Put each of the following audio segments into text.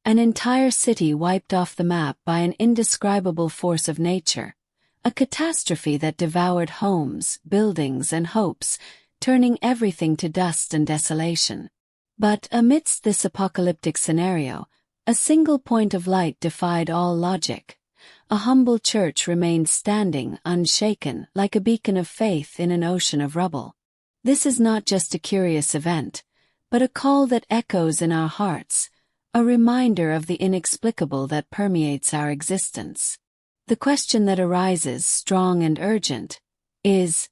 An entire city wiped off the map by an indescribable force of nature, a catastrophe that devoured homes, buildings, and hopes, turning everything to dust and desolation. But amidst this apocalyptic scenario, a single point of light defied all logic. A humble church remained standing, unshaken, like a beacon of faith in an ocean of rubble. This is not just a curious event, but a call that echoes in our hearts, a reminder of the inexplicable that permeates our existence. The question that arises, strong and urgent, is,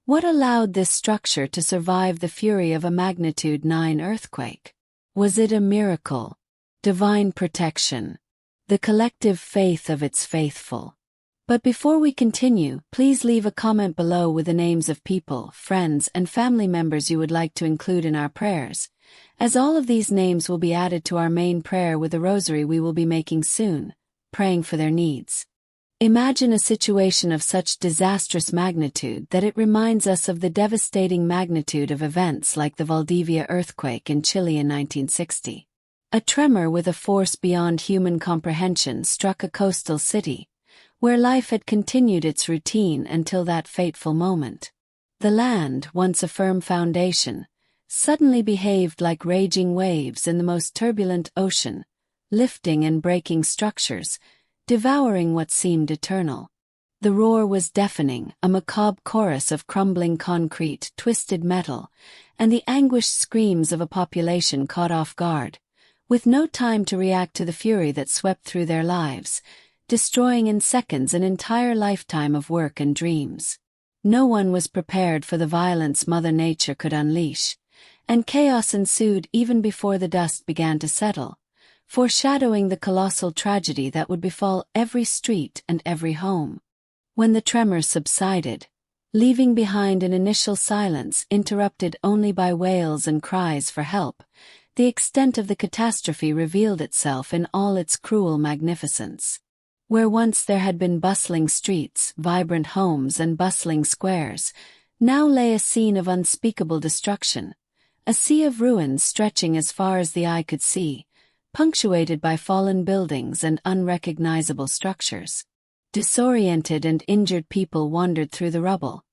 what allowed this structure to survive the fury of a magnitude 9 earthquake? Was it a miracle? Divine protection? The collective faith of its faithful? But before we continue, please leave a comment below with the names of people, friends, and family members you would like to include in our prayers, as all of these names will be added to our main prayer with the rosary we will be making soon, praying for their needs. Imagine a situation of such disastrous magnitude that it reminds us of the devastating magnitude of events like the Valdivia earthquake in Chile in 1960. A tremor with a force beyond human comprehension struck a coastal city, where life had continued its routine until that fateful moment. The land, once a firm foundation, suddenly behaved like raging waves in the most turbulent ocean, lifting and breaking structures, devouring what seemed eternal. The roar was deafening, a macabre chorus of crumbling concrete, twisted metal, and the anguished screams of a population caught off guard, with no time to react to the fury that swept through their lives, destroying in seconds an entire lifetime of work and dreams. No one was prepared for the violence Mother Nature could unleash, and chaos ensued even before the dust began to settle, foreshadowing the colossal tragedy that would befall every street and every home. When the tremors subsided, leaving behind an initial silence interrupted only by wails and cries for help, the extent of the catastrophe revealed itself in all its cruel magnificence. Where once there had been bustling streets, vibrant homes, and bustling squares, now lay a scene of unspeakable destruction, a sea of ruins stretching as far as the eye could see, punctuated by fallen buildings and unrecognizable structures. Disoriented and injured people wandered through the rubble,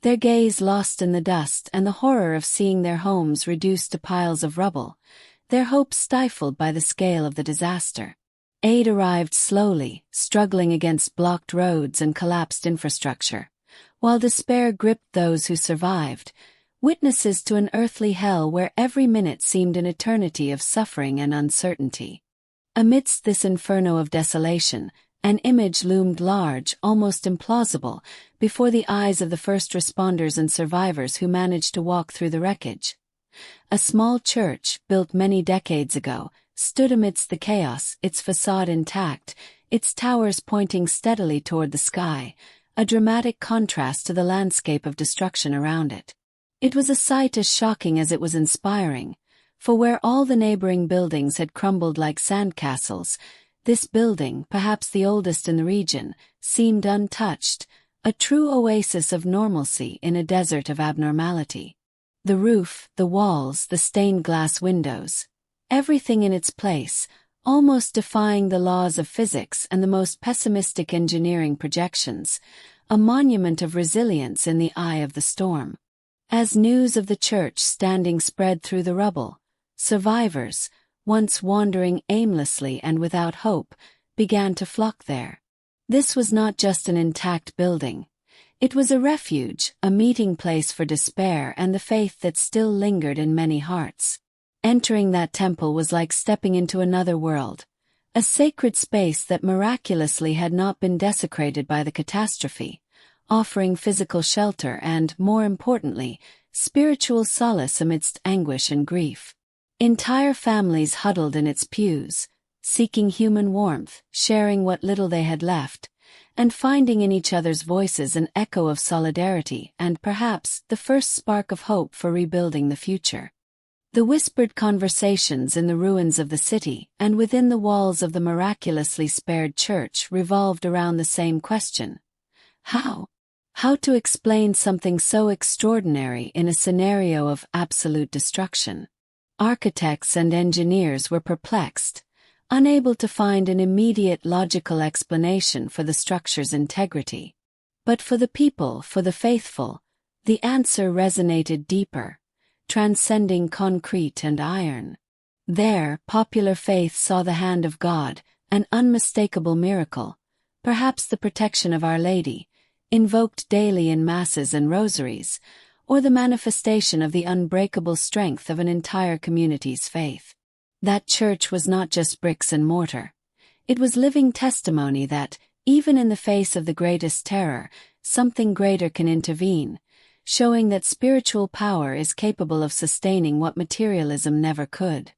their gaze lost in the dust and the horror of seeing their homes reduced to piles of rubble, their hopes stifled by the scale of the disaster. Aid arrived slowly, struggling against blocked roads and collapsed infrastructure, while despair gripped those who survived, witnesses to an earthly hell where every minute seemed an eternity of suffering and uncertainty. Amidst this inferno of desolation, an image loomed large, almost implausible, before the eyes of the first responders and survivors who managed to walk through the wreckage. A small church, built many decades ago, stood amidst the chaos, its facade intact, its towers pointing steadily toward the sky, a dramatic contrast to the landscape of destruction around it. It was a sight as shocking as it was inspiring, for where all the neighboring buildings had crumbled like sandcastles, this building, perhaps the oldest in the region, seemed untouched, a true oasis of normalcy in a desert of abnormality. The roof, the walls, the stained glass windows, everything in its place, almost defying the laws of physics and the most pessimistic engineering projections, a monument of resilience in the eye of the storm. As news of the church standing spread through the rubble, survivors, once wandering aimlessly and without hope, began to flock there. This was not just an intact building. It was a refuge, a meeting place for despair and the faith that still lingered in many hearts. Entering that temple was like stepping into another world, a sacred space that miraculously had not been desecrated by the catastrophe, offering physical shelter and, more importantly, spiritual solace amidst anguish and grief. Entire families huddled in its pews, seeking human warmth, sharing what little they had left, and finding in each other's voices an echo of solidarity and perhaps the first spark of hope for rebuilding the future. The whispered conversations in the ruins of the city and within the walls of the miraculously spared church revolved around the same question. How? How to explain something so extraordinary in a scenario of absolute destruction? Architects and engineers were perplexed, unable to find an immediate logical explanation for the structure's integrity. But for the people, for the faithful, the answer resonated deeper, transcending concrete and iron. There, popular faith saw the hand of God, an unmistakable miracle, perhaps the protection of Our Lady, invoked daily in masses and rosaries, or the manifestation of the unbreakable strength of an entire community's faith. That church was not just bricks and mortar. It was living testimony that, even in the face of the greatest terror, something greater can intervene, showing that spiritual power is capable of sustaining what materialism never could.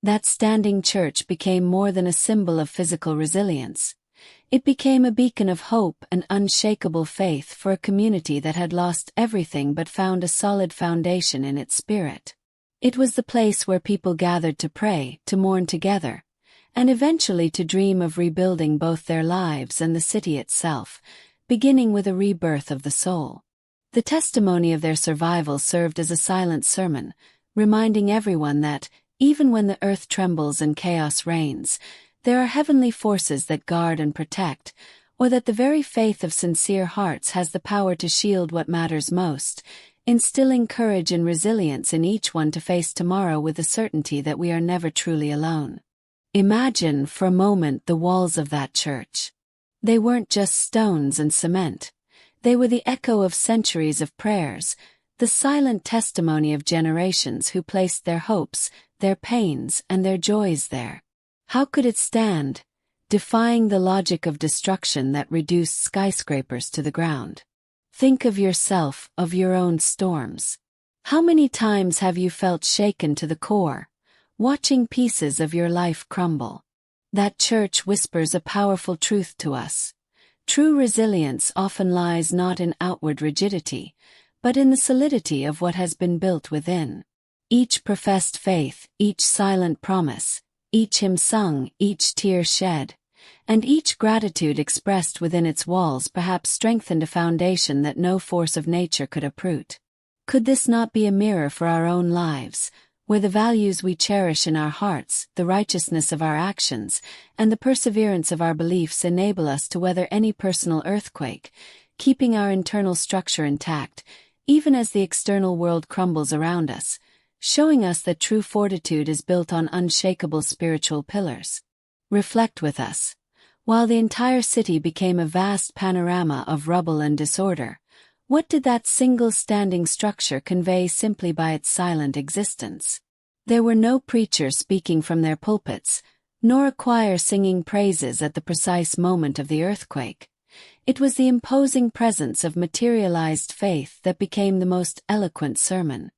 That standing church became more than a symbol of physical resilience. It became a beacon of hope and unshakable faith for a community that had lost everything but found a solid foundation in its spirit. It was the place where people gathered to pray, to mourn together, and eventually to dream of rebuilding both their lives and the city itself, beginning with a rebirth of the soul. The testimony of their survival served as a silent sermon, reminding everyone that, even when the earth trembles and chaos reigns, there are heavenly forces that guard and protect, or that the very faith of sincere hearts has the power to shield what matters most, instilling courage and resilience in each one to face tomorrow with the certainty that we are never truly alone. Imagine, for a moment, the walls of that church. They weren't just stones and cement. They were the echo of centuries of prayers, the silent testimony of generations who placed their hopes, their pains, and their joys there. How could it stand, defying the logic of destruction that reduced skyscrapers to the ground? Think of yourself, of your own storms. How many times have you felt shaken to the core, watching pieces of your life crumble? That church whispers a powerful truth to us. True resilience often lies not in outward rigidity, but in the solidity of what has been built within. Each professed faith, each silent promise, each hymn sung, each tear shed, and each gratitude expressed within its walls perhaps strengthened a foundation that no force of nature could uproot. Could this not be a mirror for our own lives, where the values we cherish in our hearts, the righteousness of our actions, and the perseverance of our beliefs enable us to weather any personal earthquake, keeping our internal structure intact, even as the external world crumbles around us, showing us that true fortitude is built on unshakable spiritual pillars? Reflect with us. While the entire city became a vast panorama of rubble and disorder, what did that single standing structure convey simply by its silent existence? There were no preachers speaking from their pulpits, nor a choir singing praises at the precise moment of the earthquake. It was the imposing presence of materialized faith that became the most eloquent sermon.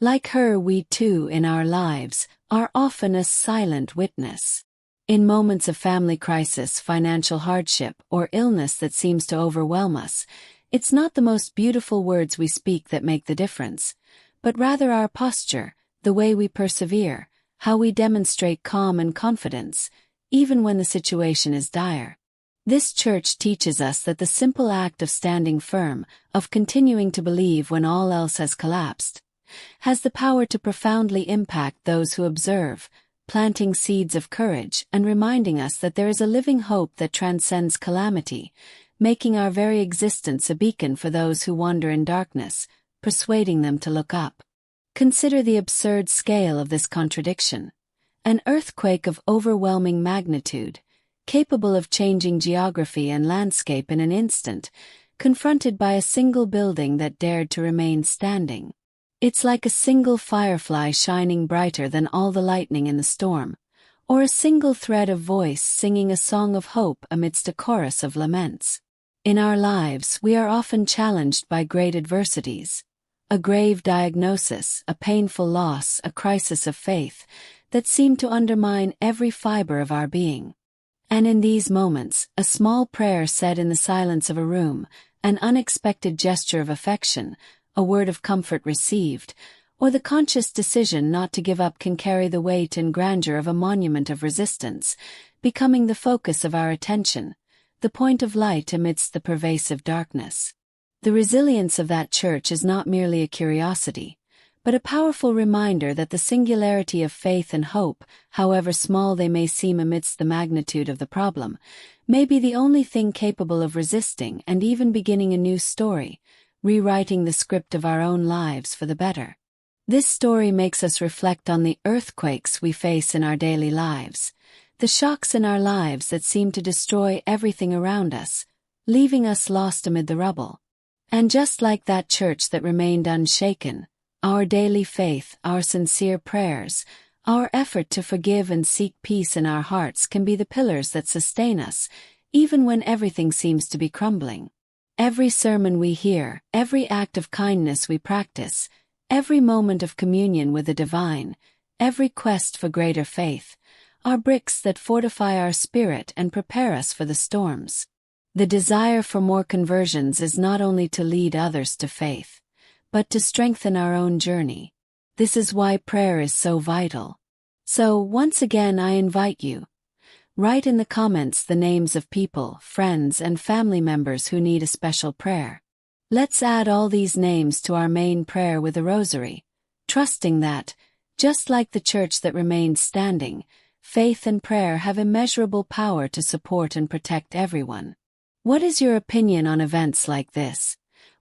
Like her, we too, in our lives, are often a silent witness. In moments of family crisis, financial hardship, or illness that seems to overwhelm us, it's not the most beautiful words we speak that make the difference, but rather our posture, the way we persevere, how we demonstrate calm and confidence, even when the situation is dire. This church teaches us that the simple act of standing firm, of continuing to believe when all else has collapsed, has the power to profoundly impact those who observe, planting seeds of courage and reminding us that there is a living hope that transcends calamity, making our very existence a beacon for those who wander in darkness, persuading them to look up. Consider the absurd scale of this contradiction. An earthquake of overwhelming magnitude, capable of changing geography and landscape in an instant, confronted by a single building that dared to remain standing. It's like a single firefly shining brighter than all the lightning in the storm, or a single thread of voice singing a song of hope amidst a chorus of laments. In our lives, we are often challenged by great adversities, a grave diagnosis, a painful loss, a crisis of faith, that seem to undermine every fiber of our being. And in these moments, a small prayer said in the silence of a room, an unexpected gesture of affection, a word of comfort received, or the conscious decision not to give up can carry the weight and grandeur of a monument of resistance, becoming the focus of our attention, the point of light amidst the pervasive darkness. The resilience of that church is not merely a curiosity, but a powerful reminder that the singularity of faith and hope, however small they may seem amidst the magnitude of the problem, may be the only thing capable of resisting and even beginning a new story, rewriting the script of our own lives for the better. This story makes us reflect on the earthquakes we face in our daily lives, the shocks in our lives that seem to destroy everything around us, leaving us lost amid the rubble. And just like that church that remained unshaken, our daily faith, our sincere prayers, our effort to forgive and seek peace in our hearts can be the pillars that sustain us, even when everything seems to be crumbling. Every sermon we hear, every act of kindness we practice, every moment of communion with the divine, every quest for greater faith, are bricks that fortify our spirit and prepare us for the storms. The desire for more conversions is not only to lead others to faith, but to strengthen our own journey. This is why prayer is so vital. So, once again, I invite you. Write in the comments the names of people, friends, and family members who need a special prayer. Let's add all these names to our main prayer with a rosary, trusting that, just like the church that remained standing, faith and prayer have immeasurable power to support and protect everyone. What is your opinion on events like this,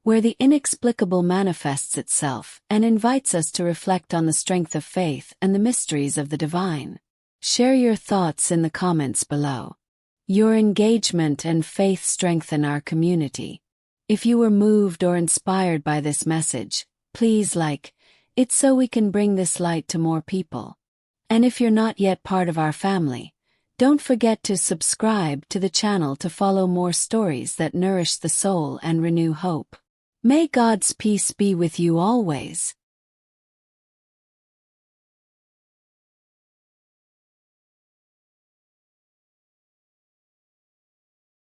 where the inexplicable manifests itself and invites us to reflect on the strength of faith and the mysteries of the divine? Share your thoughts in the comments below. Your engagement and faith strengthen our community. If you were moved or inspired by this message, please like it so we can bring this light to more people. And if you're not yet part of our family, don't forget to subscribe to the channel to follow more stories that nourish the soul and renew hope. May God's peace be with you always.